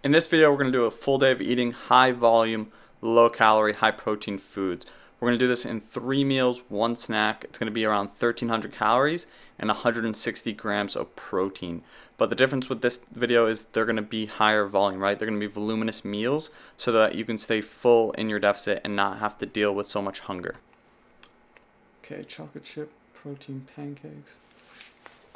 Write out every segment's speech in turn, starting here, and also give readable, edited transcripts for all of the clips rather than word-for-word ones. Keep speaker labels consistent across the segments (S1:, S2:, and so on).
S1: In this video, we're going to do a full day of eating high volume, low calorie, high protein foods. We're going to do this in 3 meals, 1 snack. It's going to be around 1,300 calories and 160 grams of protein. But the difference with this video is they're going to be higher volume, right? They're going to be voluminous meals so that you can stay full in your deficit and not have to deal with so much hunger. Okay, chocolate chip protein pancakes.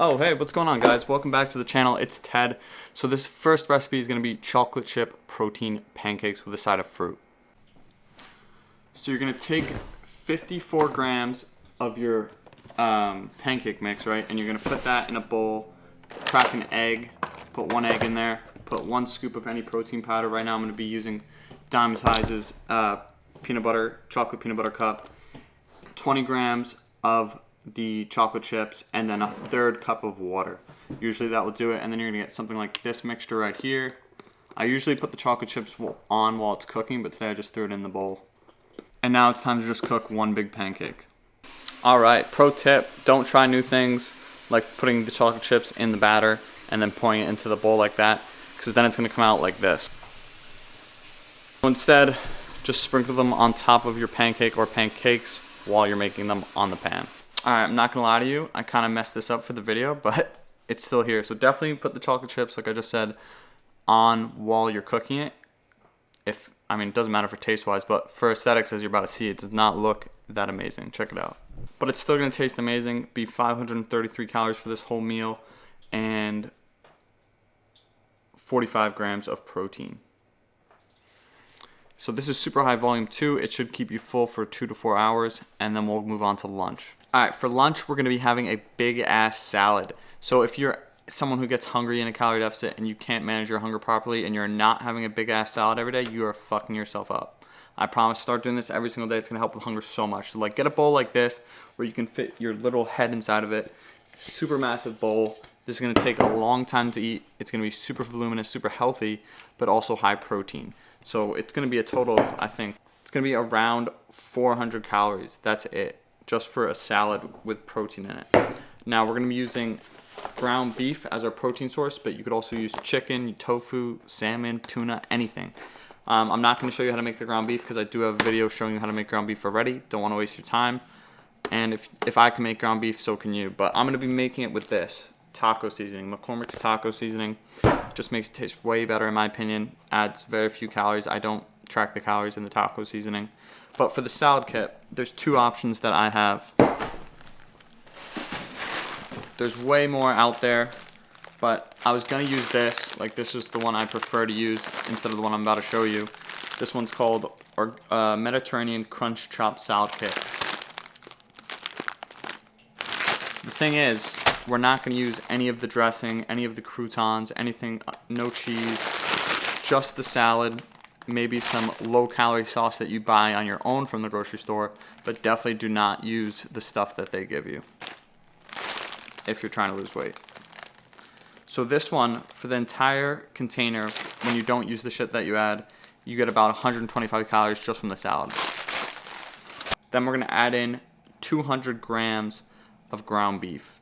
S1: Oh, hey, what's going on, guys? Welcome back to the channel. It's Ted. So this first recipe is going to be chocolate chip protein pancakes with a side of fruit. So you're going to take 54 grams of your pancake mix, right? And you're going to put that in a bowl, crack an egg, put 1 egg in there, put 1 scoop of any protein powder. Right now I'm going to be using Diamondizer's chocolate peanut butter cup, 20 grams of the chocolate chips, and then a 1/3 cup of water. Usually that will do it, and then you're gonna get something like this mixture right here. I usually put the chocolate chips on while it's cooking, but today I just threw it in the bowl. And now it's time to just cook 1 big pancake. Alright, pro tip, don't try new things like putting the chocolate chips in the batter and then pouring it into the bowl like that, because then it's gonna come out like this. So instead, just sprinkle them on top of your pancake or pancakes while you're making them on the pan. Alright, I'm not going to lie to you, I kind of messed this up for the video, but it's still here. So definitely put the chocolate chips, like I just said, on while you're cooking it. It doesn't matter for taste-wise, but for aesthetics, as you're about to see, it does not look that amazing. Check it out. But it's still going to taste amazing, be 533 calories for this whole meal, and 45 grams of protein. So this is super high volume too. It should keep you full for 2 to 4 hours, and then we'll move on to lunch. All right, for lunch, we're gonna be having a big ass salad. So if you're someone who gets hungry in a calorie deficit and you can't manage your hunger properly and you're not having a big ass salad every day, you are fucking yourself up. I promise, start doing this every single day. It's gonna help with hunger so much. So like, get a bowl like this where you can fit your little head inside of it. Super massive bowl. This is gonna take a long time to eat. It's gonna be super voluminous, super healthy, but also high protein. So it's going to be a total of, I think, it's going to be around 400 calories. That's it, just for a salad with protein in it. Now we're going to be using ground beef as our protein source, but you could also use chicken, tofu, salmon, tuna, anything. I'm not going to show you how to make the ground beef because I do have a video showing you how to make ground beef already. Don't want to waste your time. And if I can make ground beef, so can you. But I'm going to be making it with this taco seasoning, McCormick's taco seasoning. Just makes it taste way better in my opinion. Adds very few calories. I don't track the calories in the taco seasoning. But for the salad kit, there's 2 options that I have. There's way more out there, but I was gonna use this. Like, this is the one I prefer to use instead of the one I'm about to show you. This one's called Mediterranean Crunch Chopped Salad Kit. The thing is, we're not going to use any of the dressing, any of the croutons, anything, no cheese, just the salad, maybe some low-calorie sauce that you buy on your own from the grocery store, but definitely do not use the stuff that they give you if you're trying to lose weight. So this one, for the entire container, when you don't use the shit that you add, you get about 125 calories just from the salad. Then we're going to add in 200 grams of ground beef.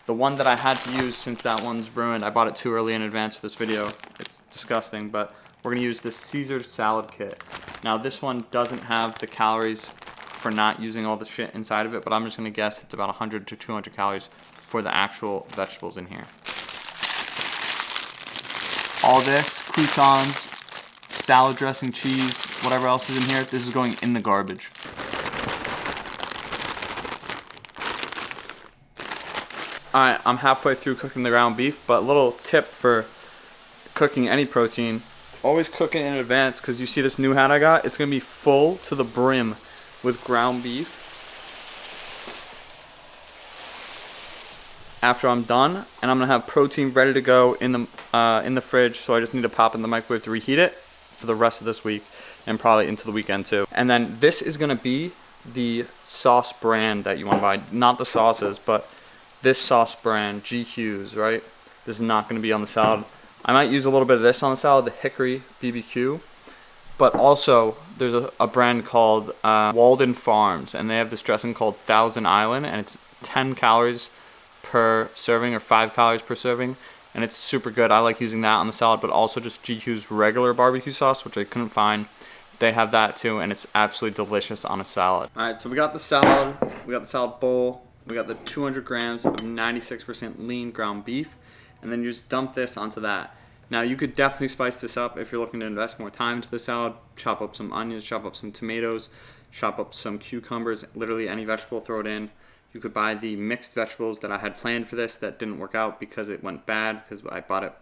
S1: The one that I had to use, since that one's ruined, I bought it too early in advance for this video. It's disgusting, but we're gonna use the Caesar salad kit. Now this one doesn't have the calories for not using all the shit inside of it, but I'm just gonna guess it's about 100 to 200 calories for the actual vegetables in here. All this, croutons, salad dressing, cheese, whatever else is in here, this is going in the garbage. Alright, I'm halfway through cooking the ground beef, but a little tip for cooking any protein, always cook it in advance, because you see this new hat I got? It's going to be full to the brim with ground beef. After I'm done, and I'm going to have protein ready to go in the fridge, so I just need to pop in the microwave to reheat it for the rest of this week, and probably into the weekend too. And then this is going to be the sauce brand that you want to buy, not the sauces, but this sauce brand, GQ's, right? This is not going to be on the salad. I might use a little bit of this on the salad, the Hickory BBQ. But also, there's a brand called Walden Farms, and they have this dressing called Thousand Island, and it's 10 calories per serving or 5 calories per serving, and it's super good. I like using that on the salad, but also just GQ's regular barbecue sauce, which I couldn't find. They have that too, and it's absolutely delicious on a salad. All right, so we got the salad bowl, we got the 200 grams of 96% lean ground beef, and then you just dump this onto that. Now you could definitely spice this up if you're looking to invest more time into the salad. Chop up some onions, chop up some tomatoes, chop up some cucumbers, literally any vegetable, throw it in. You could buy the mixed vegetables that I had planned for this that didn't work out because it went bad, because I bought it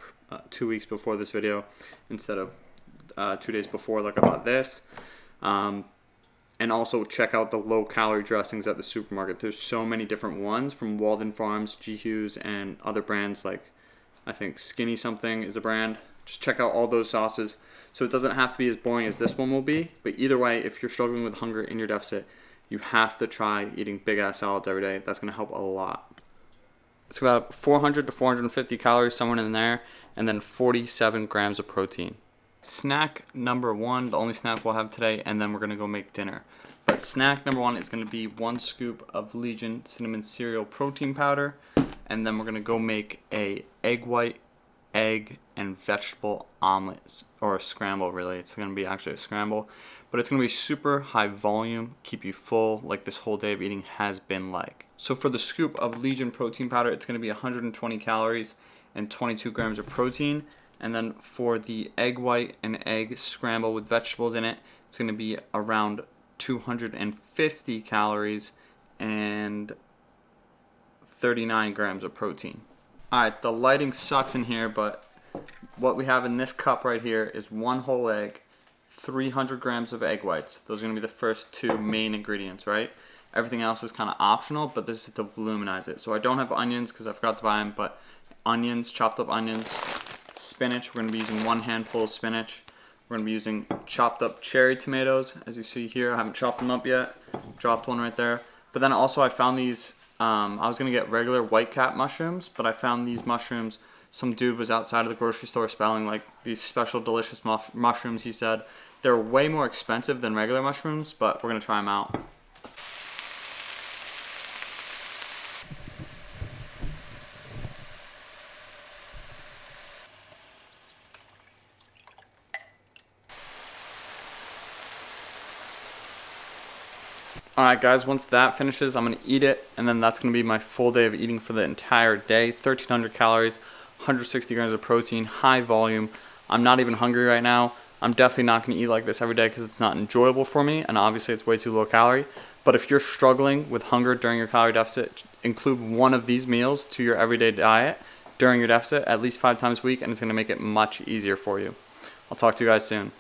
S1: 2 weeks before this video instead of 2 days before like I bought this. And also check out the low-calorie dressings at the supermarket. There's so many different ones from Walden Farms, GQ's, and other brands like I think Skinny something is a brand. Just check out all those sauces. So it doesn't have to be as boring as this one will be, but either way, if you're struggling with hunger in your deficit, you have to try eating big-ass salads every day. That's going to help a lot. It's about 400 to 450 calories, somewhere in there, and then 47 grams of protein. Snack number one, the only snack we'll have today, and then we're going to go make dinner. But snack number one is going to be 1 scoop of Legion cinnamon cereal protein powder, and then we're going to go make a egg white, egg, and vegetable omelet, or a scramble really. It's going to be actually a scramble, but it's going to be super high volume, keep you full like this whole day of eating has been like. So for the scoop of Legion protein powder, it's going to be 120 calories and 22 grams of protein. And then for the egg white and egg scramble with vegetables in it, it's going to be around 250 calories and 39 grams of protein. Alright, the lighting sucks in here, but what we have in this cup right here is 1 whole egg, 300 grams of egg whites. Those are going to be the first 2 main ingredients, right? Everything else is kind of optional, but this is to voluminize it. So I don't have onions because I forgot to buy them, but onions, chopped up onions, spinach. We're going to be using 1 handful of spinach. We're going to be using chopped up cherry tomatoes. As you see here, I haven't chopped them up yet. Dropped one right there. But then also I found these, I was going to get regular white cap mushrooms, but I found these mushrooms. Some dude was outside of the grocery store spelling like these special delicious mushrooms, he said. They're way more expensive than regular mushrooms, but we're going to try them out. Alright guys, once that finishes, I'm going to eat it, and then that's going to be my full day of eating for the entire day. 1,300 calories, 160 grams of protein, high volume. I'm not even hungry right now. I'm definitely not going to eat like this every day because it's not enjoyable for me, and obviously it's way too low calorie. But if you're struggling with hunger during your calorie deficit, include one of these meals to your everyday diet during your deficit at least 5 times a week, and it's going to make it much easier for you. I'll talk to you guys soon.